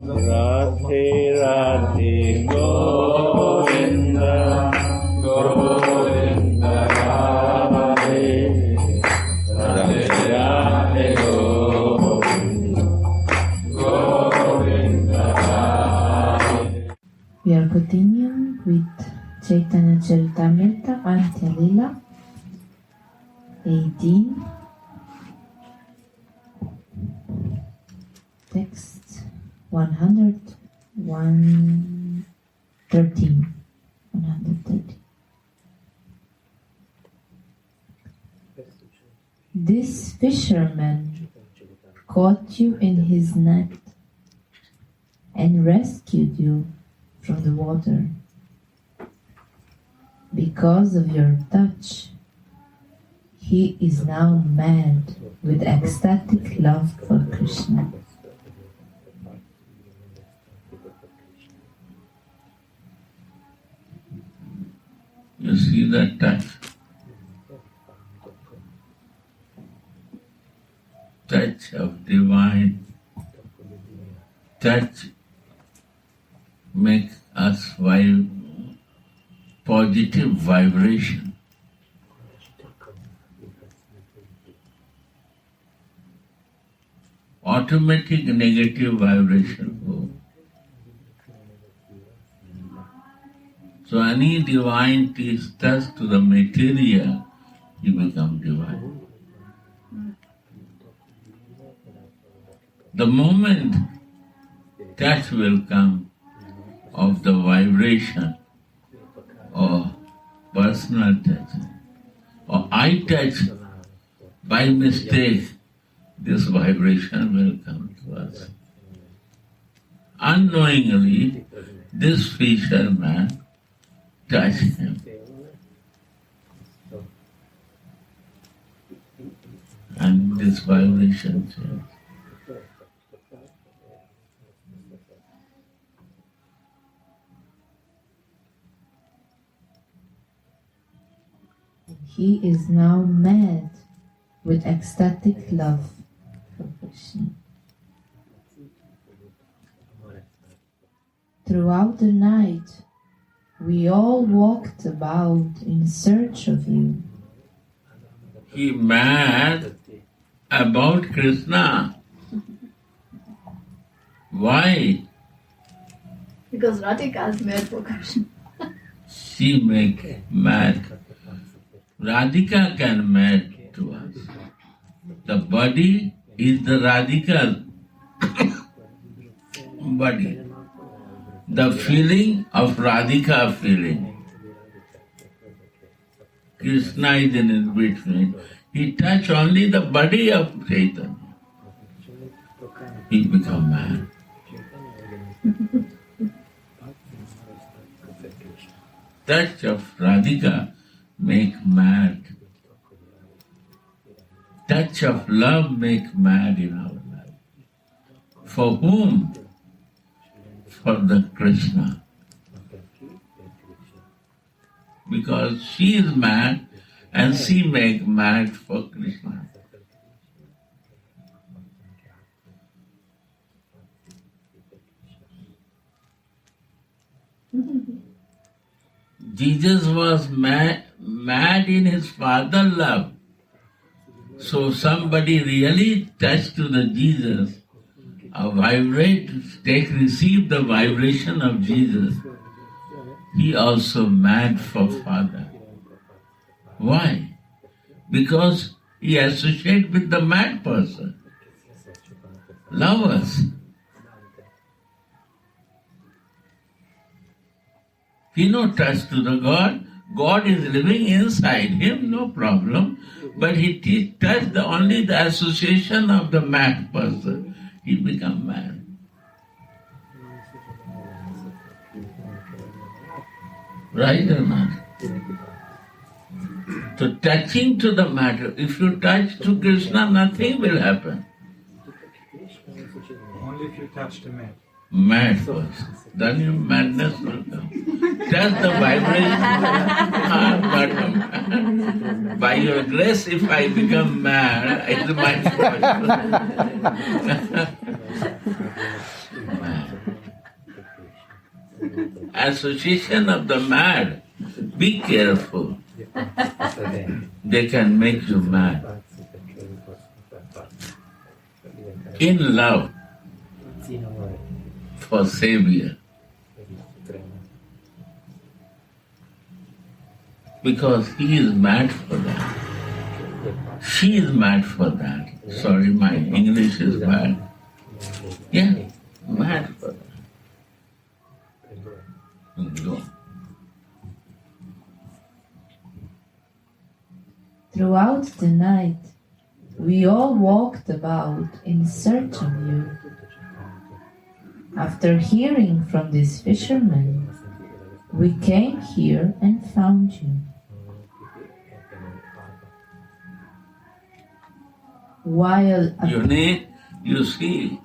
Radhe Radhe Govinda Govinda Radhe Radhe Radhe Govinda Govinda Radhe. We are continuing with Caitanya Caritamrita, Antya Lila 18, text 113. This fisherman caught you in his net and rescued you from the water. Because of your touch, he is now mad with ecstatic love for Krishna. You see that touch? Touch of divine. Touch makes us positive vibration. Automatic negative vibration go. So any divine touch to the material, you become divine. The moment touch will come of the vibration or personal touch or eye touch, by mistake, this vibration will come to us. Unknowingly, this fisherman touched him. And this vibration changed. He is now mad with ecstatic love for Krishna. Throughout the night, we all walked about in search of you. He mad about Krishna. Why? Because Radhika is mad for Krishna. She make mad. Radhika can mad to us. The body is the Radhika body. The feeling of Radhika feeling. Krishna is in between. He touch only the body of Chaitanya. He become mad. Touch of Radhika make mad. Touch of love make mad in our life. For whom? For the Krishna. Because she is mad and she make mad for Krishna. Jesus was mad in his father's love. So somebody really touched to the Jesus, receive the vibration of Jesus. He also mad for Father. Why? Because he associates with the mad person. Lovers. He no touch to the God. God is living inside him, no problem. But he touched only the association of the mad person. He become mad. Right or not? So touching to the matter, if you touch to Krishna, nothing will happen. Only if you touch the mat. Mad first. Then your madness will come. Touch the vibration. But by your grace, if I become mad, it's my fault. Mad. association of the mad. Be careful. They can make you mad. In love for Savior. Because he is mad for that. She is mad for that. Sorry, my English is bad. Yeah, mad for that. Go. Throughout the night, we all walked about in search of you. After hearing from this fisherman, we came here and found you. While You see,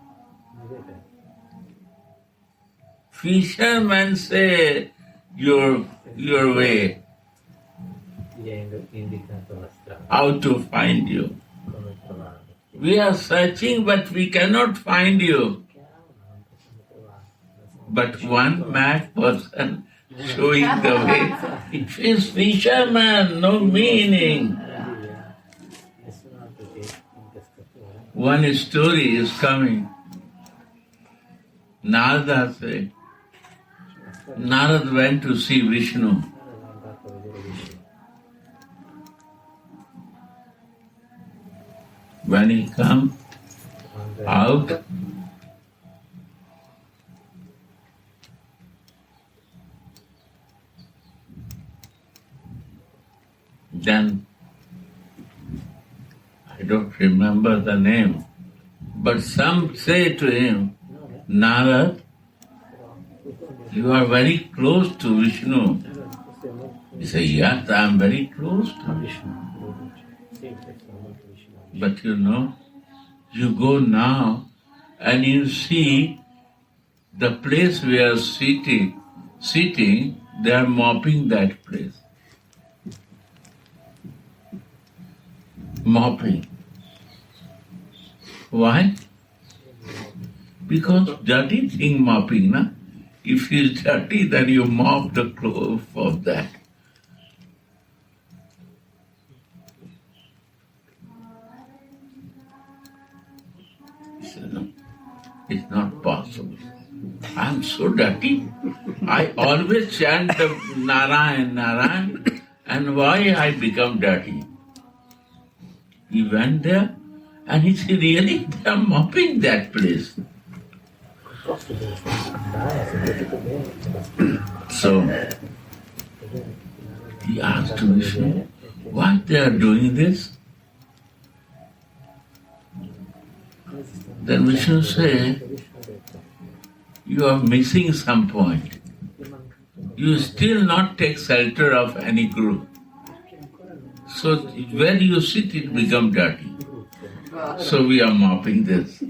fishermen say your way, how to find you. We are searching, but we cannot find you. But one mad person showing the way. It is fisherman, no meaning. One story is coming. Narada said, Narad went to see Vishnu. When he come out, then I don't remember the name, but some say to him, Narad, you are very close to Vishnu. He said, yes, I am very close to Vishnu. But you go now and you see the place we are sitting, they are mopping that place. Mopping. Why? Because dirty thing mopping, na? If it is dirty, then you mop the clothes of that. So, no, it's not possible. I am so dirty. I always chant the Narayan, Narayan, and why I become dirty? He went there and he said, really, they are mopping that place. So he asked Vishnu, why they are doing this? Then Vishnu said, you are missing some point. You still not take shelter of any group. So where you sit, it becomes dirty. So we are mopping this.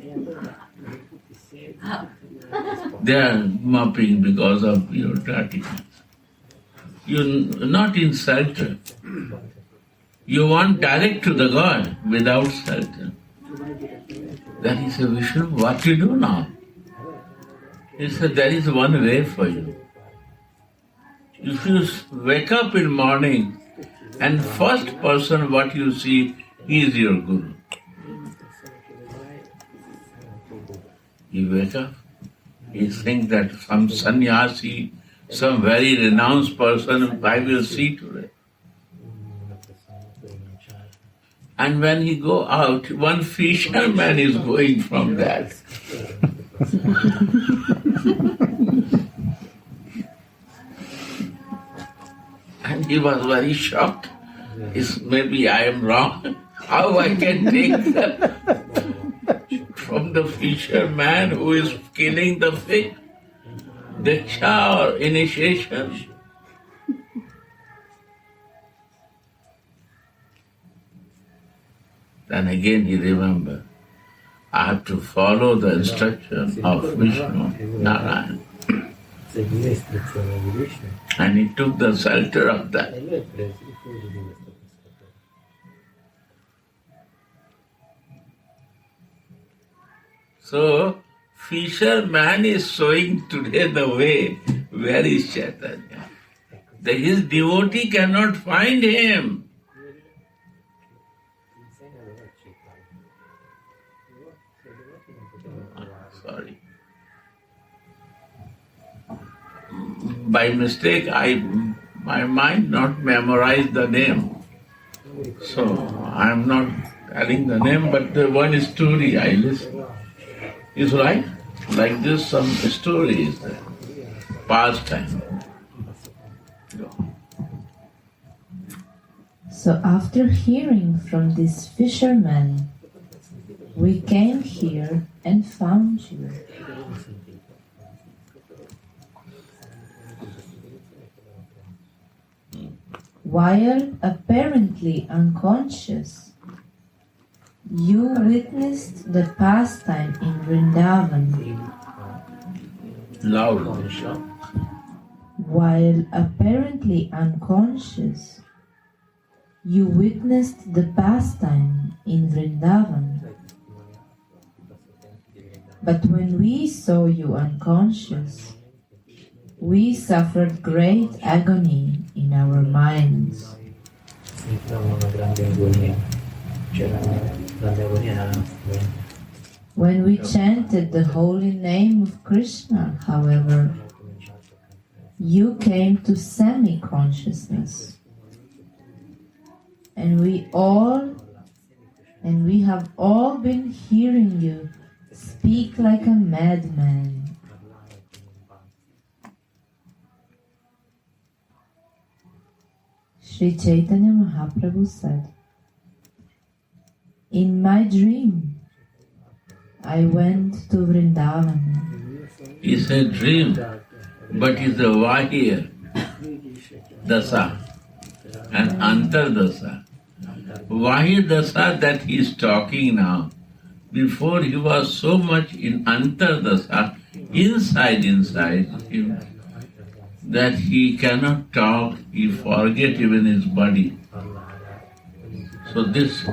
They are mopping because of your dirtiness. You're not in shelter. You want direct to the God without shelter. Then he said, Vishnu, what you do now? He said, there is one way for you. If you wake up in morning and first person what you see, he is your Guru. You wake up, you think that some sannyasi, some very renounced person I will see today. And when he go out, one fisherman is going from that. And he was very shocked. Maybe I am wrong. How I can take from the fisherman who is killing the fish, the Diksha or initiation. Then again he remembered, I have to follow the instruction of Vishnu, Narayan. And he took the shelter of that. So, fisherman is showing today the way Where is Chaitanya? His devotee cannot find him. Sorry. By mistake, my mind not memorized the name. So I am not telling the name, but the one story I listen is right. Like this, some story is there. Past time. So after hearing from this fisherman, we came here and found you. While apparently unconscious, you witnessed the pastime in Vrindavan. Loud. While apparently unconscious, you witnessed the pastime in Vrindavan. But when we saw you unconscious, we suffered great agony in our minds. When we chanted the holy name of Krishna, however, you came to semi-consciousness. And we have all been hearing you speak like a madman. Sri Chaitanya Mahaprabhu said, "In my dream, I went to Vrindavan." It's a dream, but it's a Vahir Dasa and Antardasa. Vahir Dasa that he is talking now, before he was so much in Antardasa, inside him, that he cannot talk, he forget even his body. So this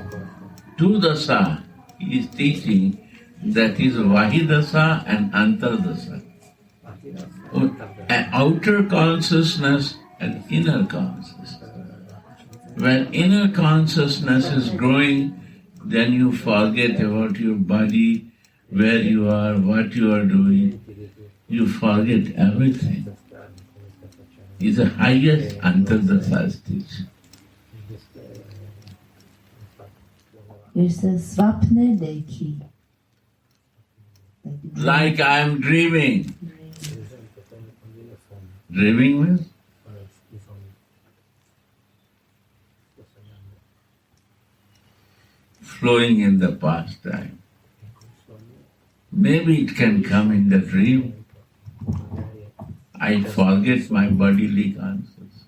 two dasa he is teaching, that is Vahidasa and Antardasa. Outer consciousness and inner consciousness. When inner consciousness is growing, then you forget about your body, where you are, what you are doing. You forget everything. Is the highest Antardasa stage. You said Swapne Dekhi. Like I am dreaming. Dreaming means? Flowing in the past time. Maybe it can come in the dream. I forget my bodily consciousness.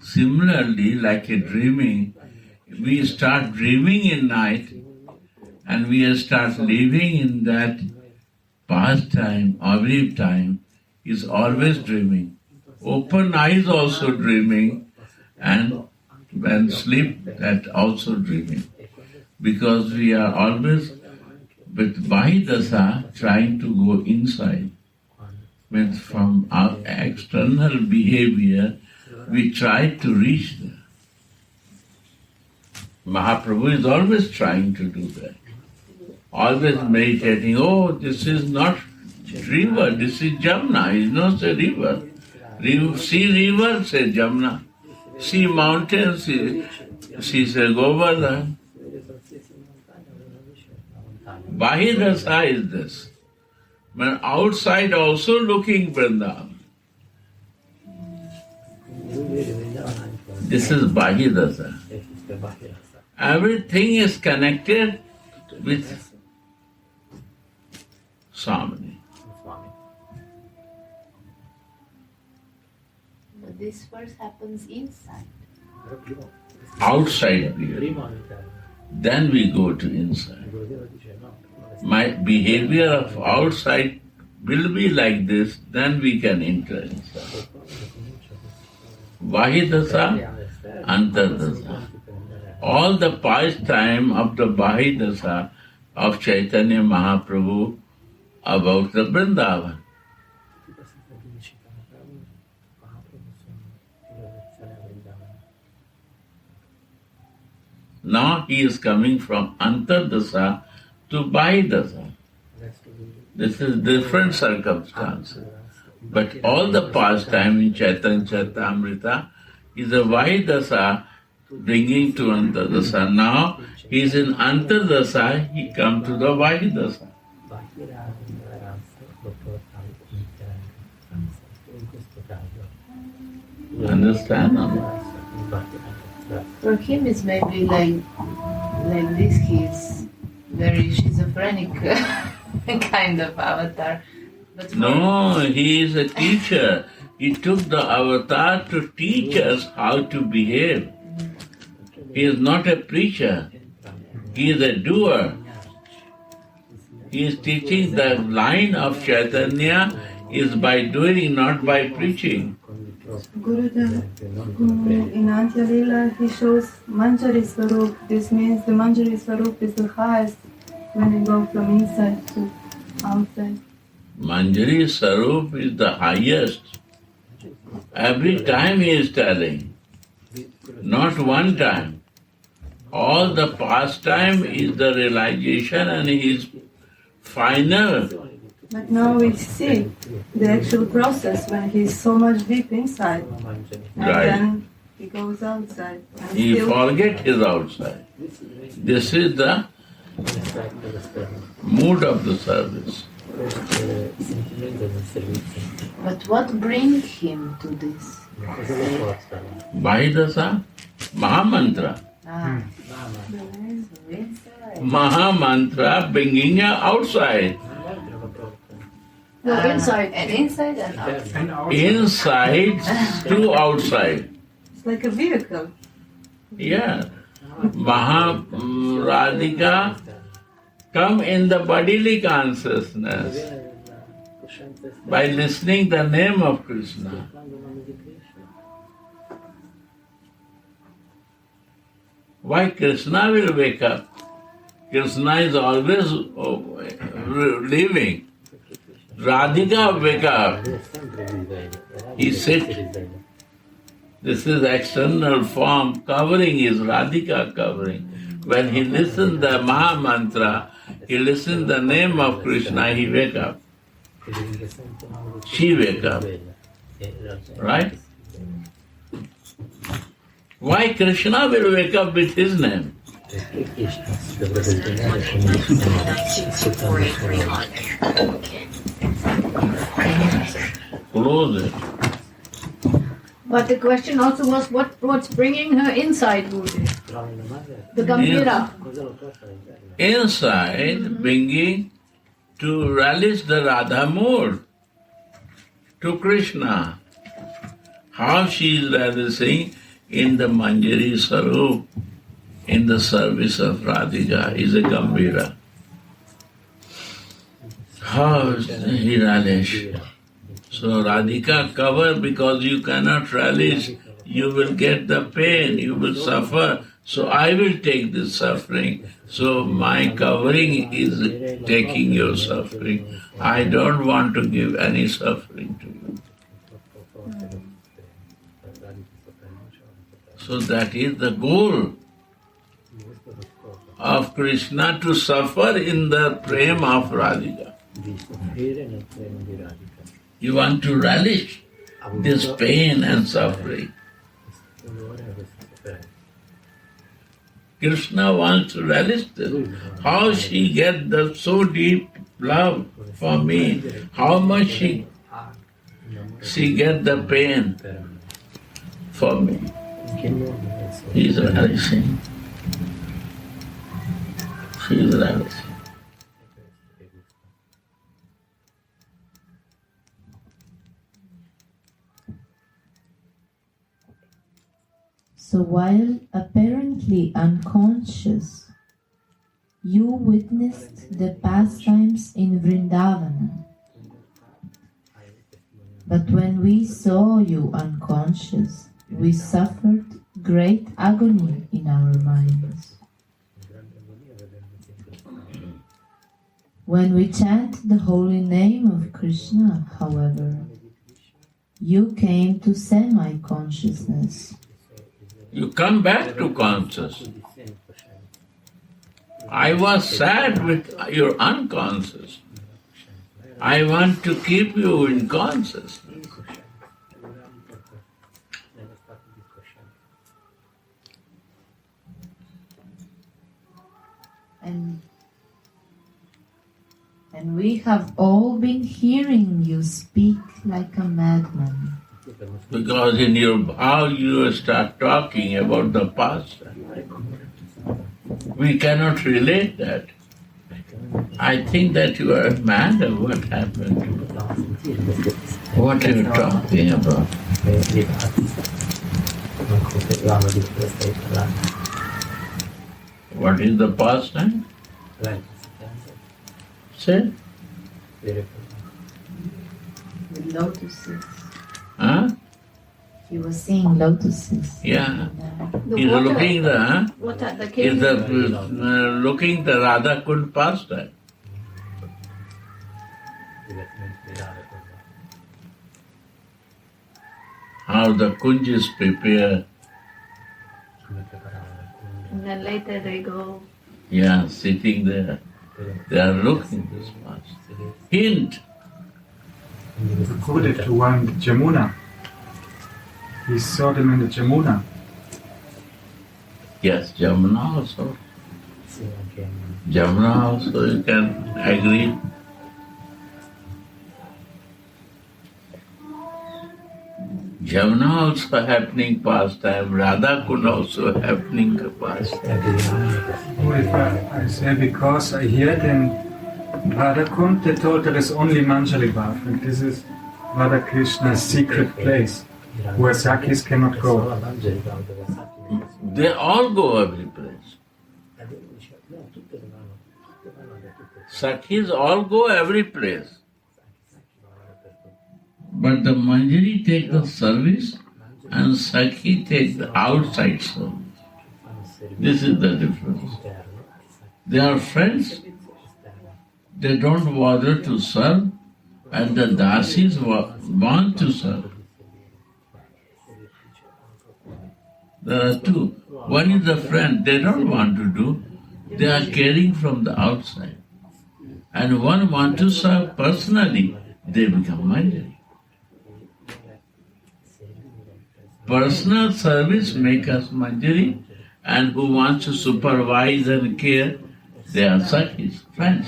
Similarly, like a dreaming, we start dreaming in night and we start living in that past time, every time is always dreaming. Open eyes also dreaming, and when sleep that also dreaming. Because we are always with Vahidasa trying to go inside. Means from our external behavior, we try to reach there. Mahaprabhu is always trying to do that. Always meditating, oh, this is not river, this is Jamna. It's not a river. See river, say Jamna. See mountains, see say Govardhan. Vahidasa is this. When outside also looking Vrindavan. This is Vahidasa. Everything is connected with Swami. But this first happens inside. Outside we are. Then we go to inside. My behavior of outside will be like this, then we can enter inside. Vahidasa, Antardasa. All the pastime of the Vahidasa of Chaitanya Mahaprabhu about the Vrindavan. Now he is coming from Antardasa to Bahidasa. This is different circumstances. But all the pastime in Caitanya Caritamrita is a Vahidasa bringing to Antardasa. Now he is in Antardasa, he comes to the Vahidasa. Understand? For him, it's maybe like this. He's very schizophrenic kind of avatar. But for No, he is a teacher. He took the avatar to teach us how to behave. He is not a preacher. He is a doer. He is teaching the line of Chaitanya is by doing, not by preaching. Gurudev, in Antya Lila, he shows Manjari Swarup. This means the Manjari Swarup is the highest when you go from inside to outside. Manjari Sarup is the highest. Every time he is telling, not one time. All the pastime is the realization and his final. But now we see the actual process when he's so much deep inside. And Right. then he goes outside. And He still forget his outside. This is the mood of the service. But what brings him to this? Bahidasa, Mahamantra. Mahamantra bringing you outside. No, inside. And inside and outside. Inside to outside. it's like a vehicle. Yeah. Radhika come in the bodily consciousness by listening the name of Krishna. Why Krishna will wake up? Krishna is always living. Radhika wake up. He sit. This is external form covering is Radhika covering. When he listens the Mahamantra, he listens the name of Krishna, he wake up. She wake up. Right? Why Krishna will wake up with his name? Close it. But the question also was what's bringing her inside, Gurudev? The Gambhira. Inside, bringing to relish the Radha mood to Krishna. How she is relishing in the Manjari Sarup, in the service of Radhika, is a Gambhira. How he relish. So Radhika cover because you cannot relish, you will get the pain, you will suffer. So I will take this suffering. So my covering is taking your suffering. I don't want to give any suffering to you. So that is the goal of Krishna, to suffer in the prem of Radhika. You want to relish this pain and suffering. Krishna wants to relish this. How she gets the so deep love for me, how much she gets the pain for me. He is relishing. She is relishing. So while apparently unconscious, you witnessed the pastimes in Vrindavana. But when we saw you unconscious, we suffered great agony in our minds. When we chant the holy name of Krishna, however, you came to semi-consciousness. You come back to consciousness. I was sad with your unconscious. I want to keep you in consciousness. And we have all been hearing you speak like a madman. Because in your how you start talking about the past, we cannot relate that. I think that you are mad or what happened? What are you talking about? What is the past time? Say? The lotuses. Huh? He was seeing lotuses. Yeah. The He's water, looking the water, the is king. the looking the Radha Kund pastime. How the kunjas prepare. And then later they go. Yeah, sitting there. They are looking this past. Hint. Quoted to one Jamuna. He saw them in the Jamuna. Yes, Jamuna also. Jamuna also, you can agree. Jamuna also happening pastime, Radha Kund also happening pastime. Oh, if I say because I hear in Radha Kund, they told there is only Manjari Bhav, and this is Radha Krishna's secret place, where Sakis cannot go. They all go every place. Sakhis all go every place. But the Manjari take the service and Sakhi take the outside service. This is the difference. They are friends. They don't bother to serve, and the dasis want to serve. There are two. One is the friend, they don't want to do. They are caring from the outside. And one want to serve personally, they become Manjari. Personal service make us Manjari, and who wants to supervise and care, they are Sakhis, friends.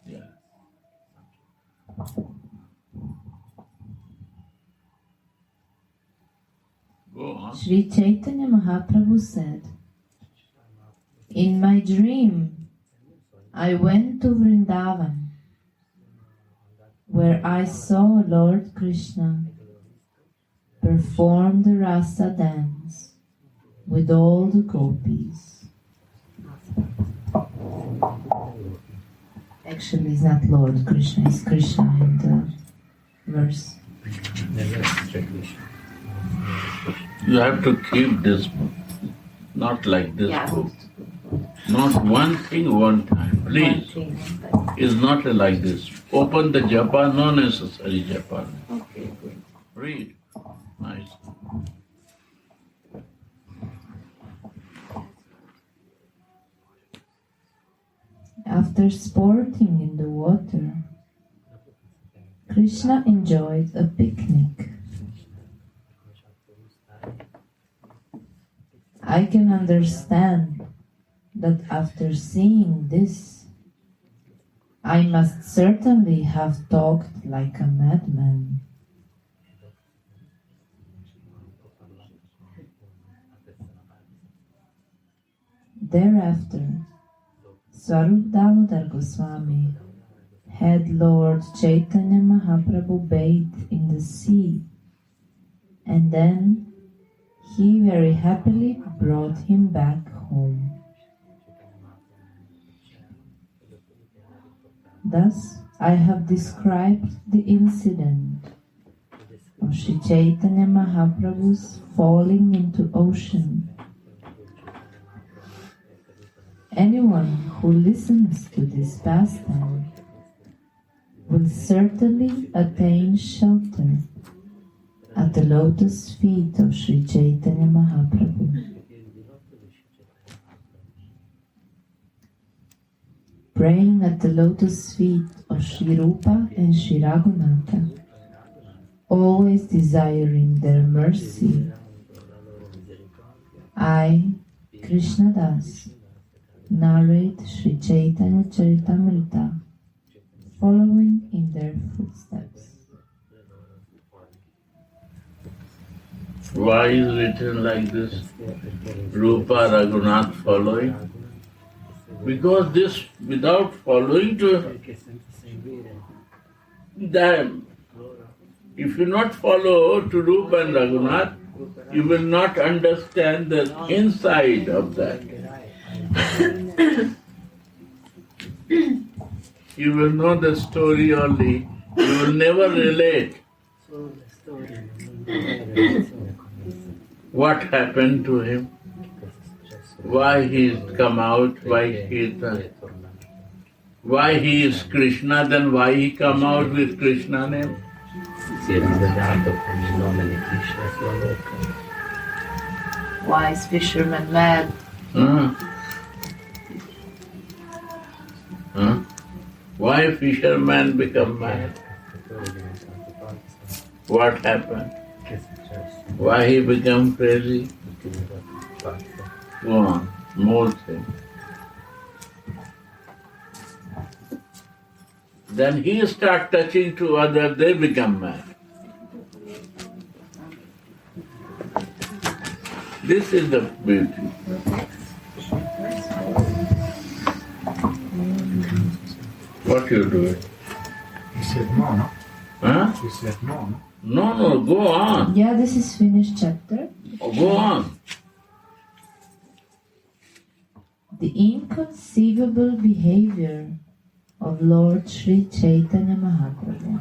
Yeah. Go on. Sri Chaitanya Mahaprabhu said, "In my dream, I went to Vrindavan, where I saw Lord Krishna perform the rasa dance with all the gopis." Actually, it's not Lord Krishna, it's Krishna in the verse. You have to keep this book, not like this book. Not one thing, one time. Please. It's not like this. Open the japa, no necessary japa. Okay, good. Read. Nice. After sporting in the water, Krishna enjoyed a picnic. I can understand that after seeing this, I must certainly have talked like a madman. Thereafter, Swarup Damodar Goswami had Lord Chaitanya Mahaprabhu bathe in the sea, and then he very happily brought him back home. Thus, I have described the incident of Sri Chaitanya Mahaprabhu's falling into ocean. Anyone who listens to this pastime will certainly attain shelter at the lotus feet of Sri Chaitanya Mahaprabhu. Praying at the lotus feet of Sri Rupa and Sri Raghunatha, always desiring their mercy, I, Krishna Das, narrate Sri Caitanya Caritamrita, following in their footsteps. Why is written like this? Rupa Raghunath following? Because this, without following to them, if you not follow to Rupa and Raghunath, you will not understand the inside of that. You will know the story only, you will never relate what happened to him, why he come out, why he is Krishna, then why he come out with Krishna name. Why is fisherman mad? Why fisherman become mad? What happened? Why he become crazy? Go on, more things. Then he start touching to others, they become mad. This is the beauty. What you do it? You said no, no? Huh? You said no, no? No, go on. Yeah, this is finished chapter. Go on. The inconceivable behavior of Lord Sri Chaitanya Mahaprabhu.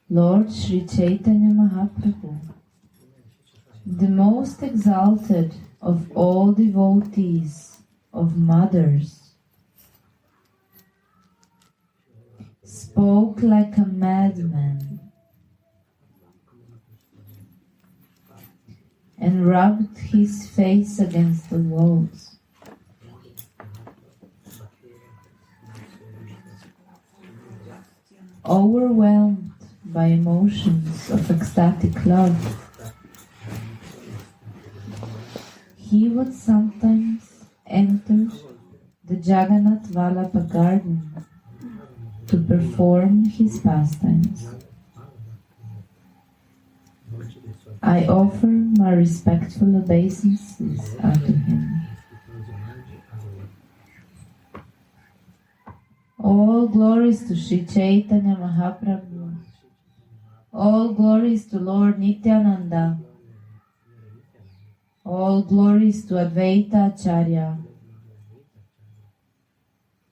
Lord Sri Chaitanya Mahaprabhu, the most exalted of all devotees of mothers, spoke like a madman and rubbed his face against the walls. Overwhelmed by emotions of ecstatic love, he would sometimes enter the Jagannath Vallabha garden to perform his pastimes. I offer my respectful obeisances unto him. All glories to Sri Chaitanya Mahaprabhu. All glories to Lord Nityananda. All glories to Advaita Acharya.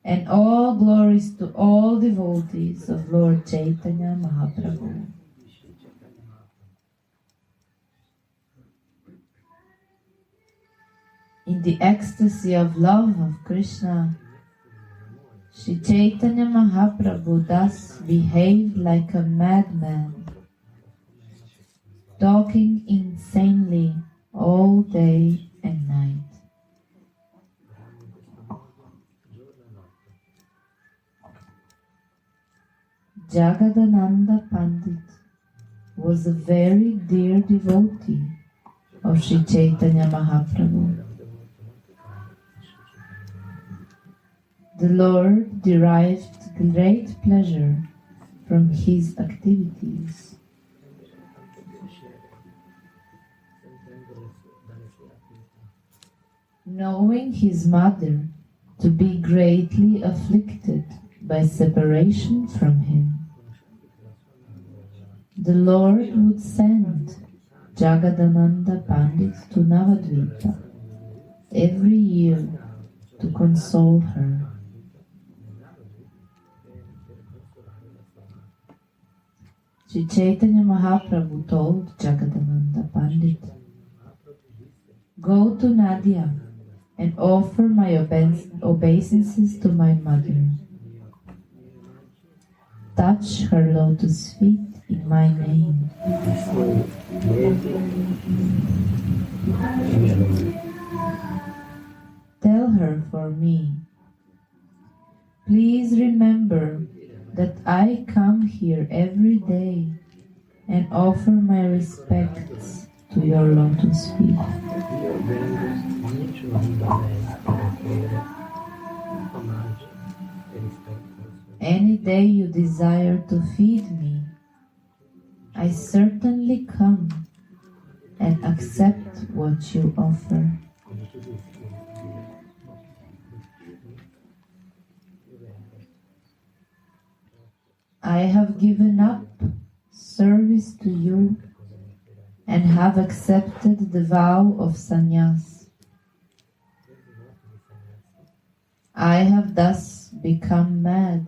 And all glories to all devotees of Lord Chaitanya Mahaprabhu. In the ecstasy of love of Krishna, Sri Chaitanya Mahaprabhu thus behaved like a madman, talking insanely all day and night. Jagadananda Pandit was a very dear devotee of Sri Chaitanya Mahaprabhu. The Lord derived great pleasure from his activities. Knowing his mother to be greatly afflicted by separation from him, the Lord would send Jagadananda Pandit to Navadvipa every year to console her. Sri Chaitanya Mahaprabhu told Jagadananda Pandit Go to Nadia and offer my obeisances to my mother. Touch her lotus feet in my name. Tell her for me, please remember that I come here every day and offer my respects to your lotus feet. Any day you desire to feed me, I certainly come and accept what you offer. I have given up service to you and have accepted the vow of sannyas. I have thus become mad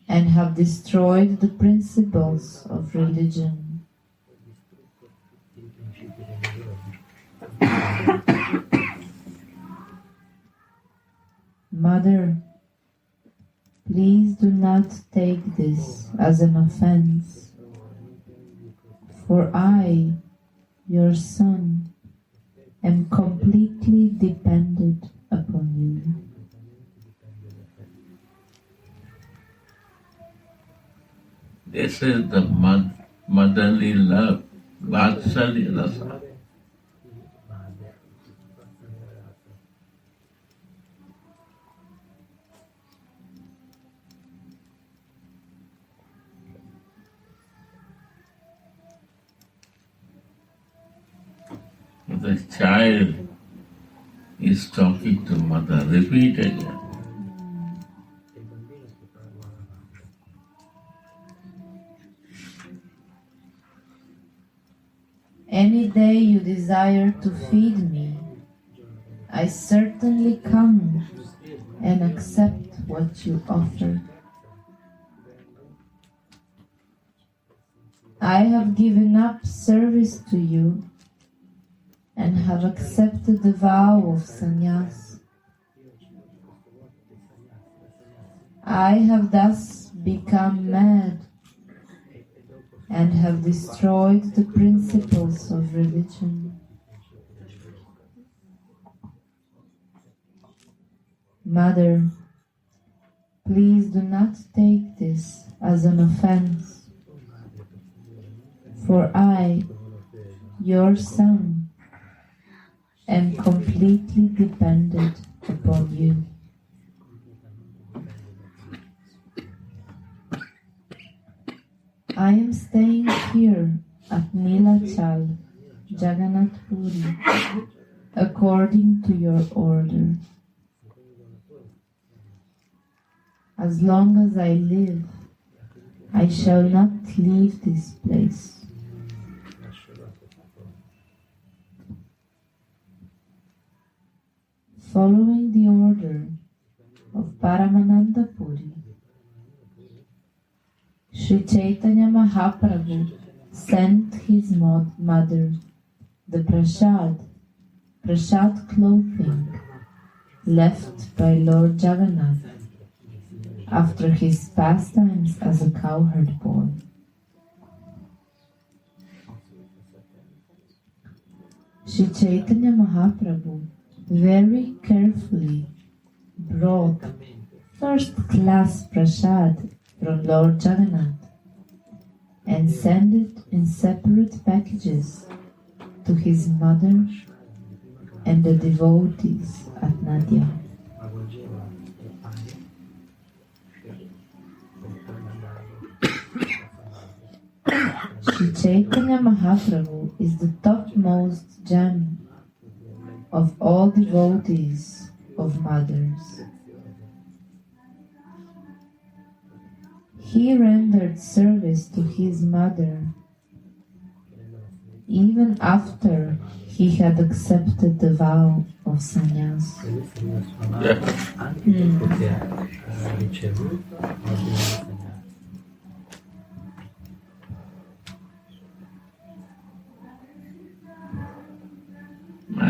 and have destroyed the principles of religion. Mother, please do not take this as an offense, for I, your son, am completely dependent upon you. This is the motherly love, Vatsalya Rasa. The child is talking to mother. Repeat again. Any day you desire to feed me, I certainly come and accept what you offer. I have given up service to you and have accepted the vow of sannyas. I have thus become mad and have destroyed the principles of religion. Mother, please do not take this as an offense, for I, your son, am completely dependent upon you. I am staying here at Nilachal, Jagannath Puri, according to your order. As long as I live, I shall not leave this place. Following the order of Paramananda Puri, Sri Chaitanya Mahaprabhu sent his mother the prasad clothing left by Lord Jagannath after his pastimes as a cowherd boy. Sri Chaitanya Mahaprabhu very carefully brought first-class prasad from Lord Jagannath and sent it in separate packages to his mother and the devotees at Nadia. Sri Chaitanya Mahaprabhu is the topmost gem of all devotees of mothers. He rendered service to his mother even after he had accepted the vow of sannyas.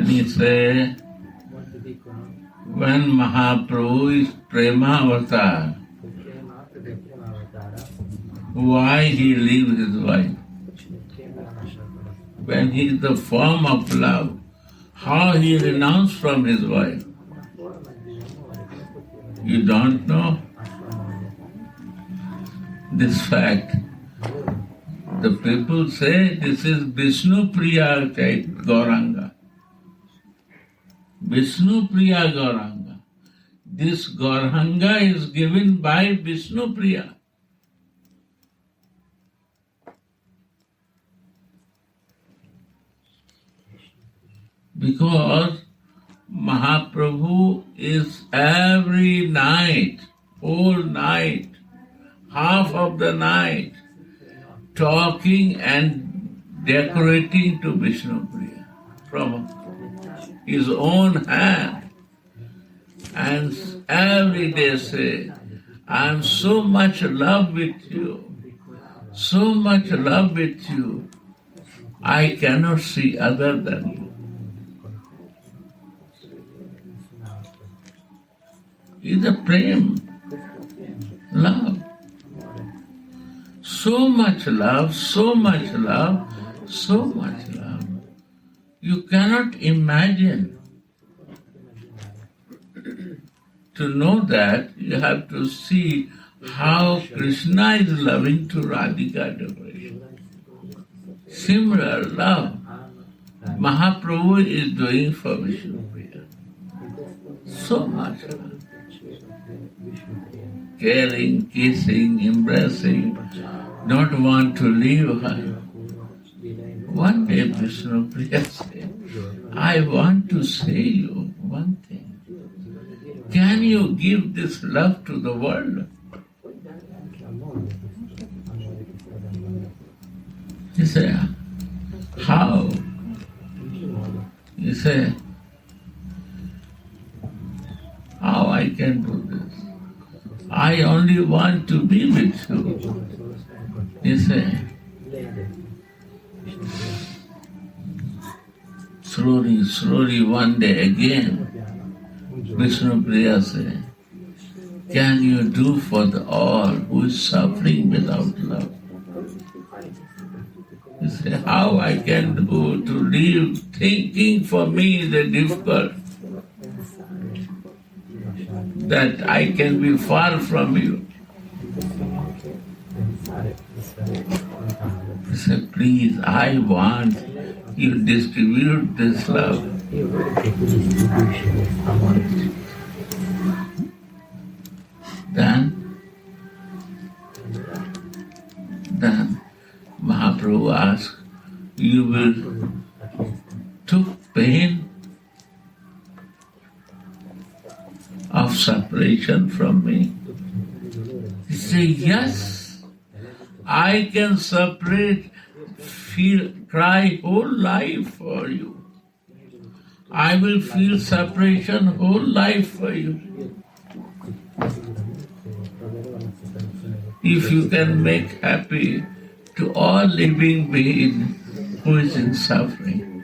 Many say when Mahaprabhu is Prema Avatar, why he leaves his wife? When he is the form of love, how he renounced from his wife? You don't know this fact. The people say this is Vishnu Priya Gauranga. Vishnu Priya Gauranga. This Gauranga is given by Vishnu Priya. Because Mahaprabhu is every night, whole night, half of the night, talking and decorating to Vishnu Priya from his own hand. And every day say, I am so much in love with you, so much in love with you, I cannot see other than you. Is a prem, love. So much love, so much love, so much love. You cannot imagine. To know that, you have to see how Krishna is loving to Radhika devotion. Similar love Mahaprabhu is doing for Vishnu Priya. So much love. Caring, kissing, embracing, don't want to leave her. One day Vishnu Priya said, I want to say you one thing. Can you give this love to the world? He said, how? He said, how I can do this? I only want to be with you. He said, slowly one day again, Vishnu Priya said, can you do for the all who is suffering without love? He said, how I can do to live thinking for me is difficult, that I can be far from you. He said, please, I want you distribute this love. Then Mahaprabhu asked, you will took pain of separation from me? He said, yes, I can separate, cry whole life for you. I will feel separation whole life for you. If you can make happy to all living being who is in suffering.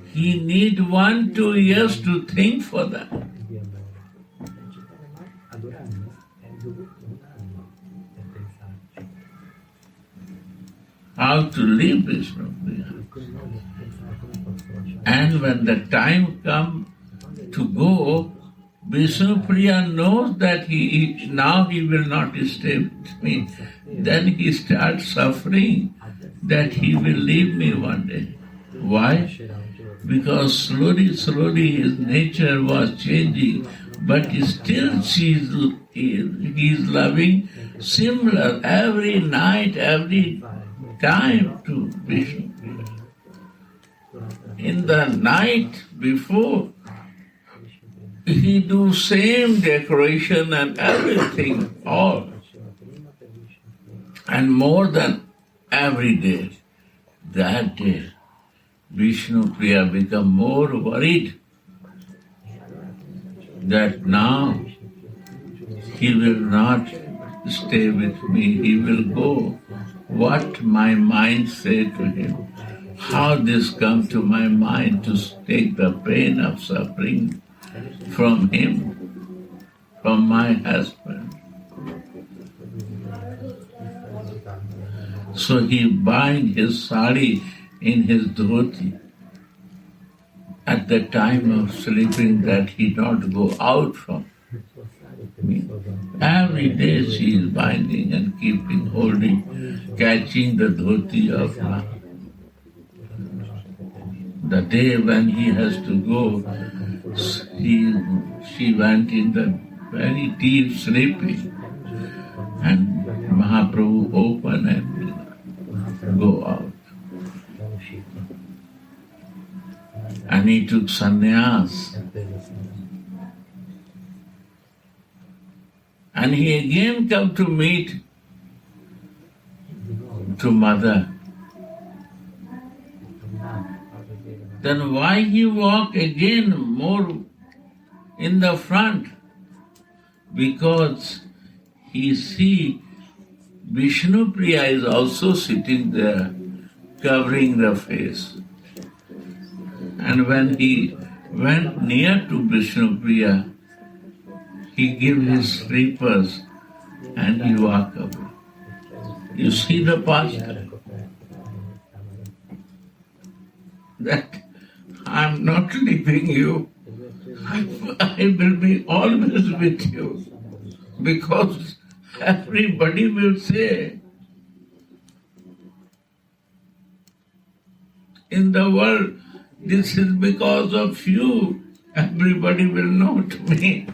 He need 1-2 years to think for that. How to live Vishnu Priya. And when the time comes to go, Vishnu Priya knows that now he will not stay with me. Then he starts suffering that he will leave me one day. Why? Because slowly his nature was changing, but still he is loving similar every night, every time to Vishnu. In the night before, he do same decoration and everything, all. And more than every day. That day, Vishnu Priya become more worried that now he will not stay with me, he will go. What my mind say to him? how this come to my mind to take the pain of suffering from him, from my husband. So he bind his sari in his dhoti at the time of sleeping, that he not go out from me. Every day she is binding and keeping, holding, catching the dhoti of Mahaprabhu. The day when he has to go, she went in the very deep sleeping, and Mahaprabhu opened and go out. And he took sannyas. And he again come to meet to mother. Then why he walk again more in the front? Because he see Vishnu Priya is also sitting there, covering the face. And when he went near to Vishnu Priya, he gave his slippers and he walked away. You see the pastor? That I'm not leaving you. I will be always with you. Because everybody will say, in the world, this is because of you. Everybody will know to me.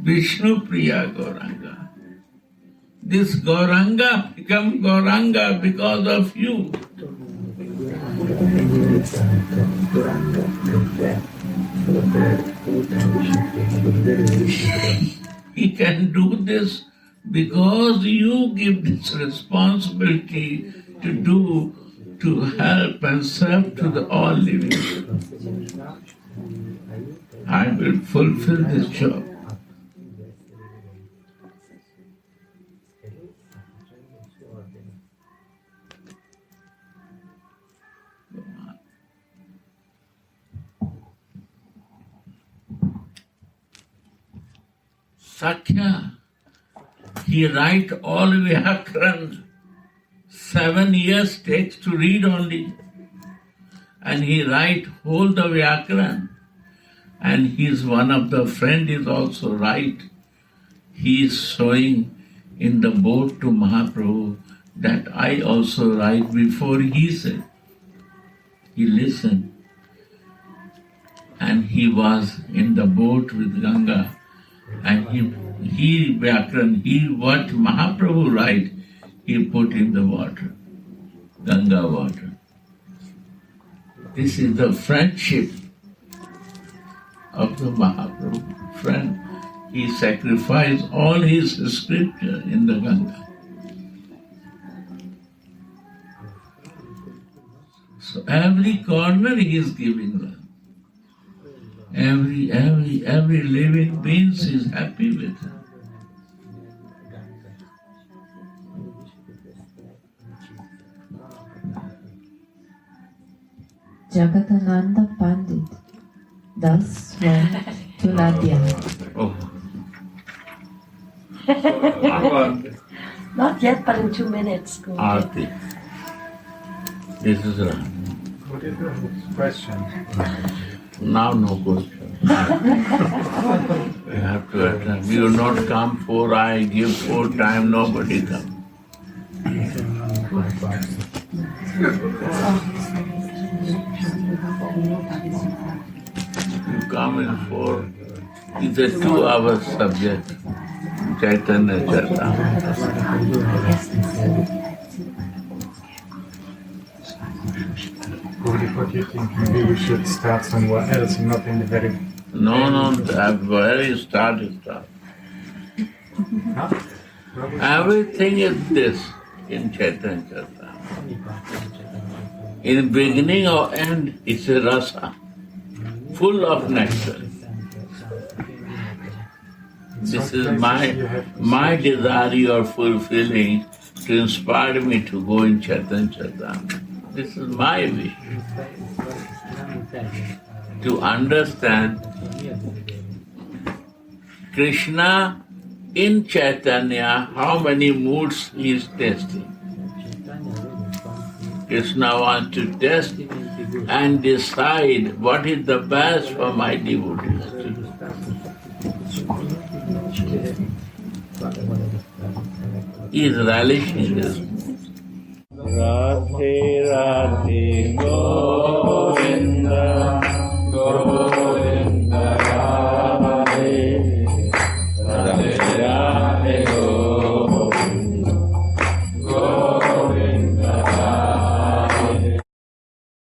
Vishnu Priya Gauranga. This Gauranga become Gauranga because of you. He can do this because you give this responsibility to do, to help and serve to the all living. I will fulfill this job. Sakya, he write all Vyakaran. 7 years takes to read only. And he write whole the Vyakaran. And his one of the friend is also right. He is showing in the boat to Mahaprabhu that I also write before he said. He listened. And he was in the boat with Ganga. And he what Mahaprabhu write, he put in the water, Ganga water. This is the friendship of the Mahaprabhu. Friend, he sacrificed all his scripture in the Ganga. So every corner he is giving them. Every living being is happy with him. Jagadananda Pandit thus went to Ladya. Oh. Not yet, but in 2 minutes. Aarti. This is a question. now no question. You have to attend. You will not come 4, I give 4 time, nobody come. You come in 4. It's a 2-hour subject. Caitanya Caritamrita. What do you think? Maybe we should start somewhere else and not in the very... No, where you start. Huh? Everything is this in Chaitanya Caritamrita. In beginning or end, it's a rasa, full of nectar. This is my desire you are fulfilling to inspire me to go in Chaitanya Caritamrita. This is my wish. To understand Krishna in Chaitanya, how many moods he is testing. Krishna wants to test and decide what is the best for my devotees to do. He is relishing this. Radhe Radhe Govinda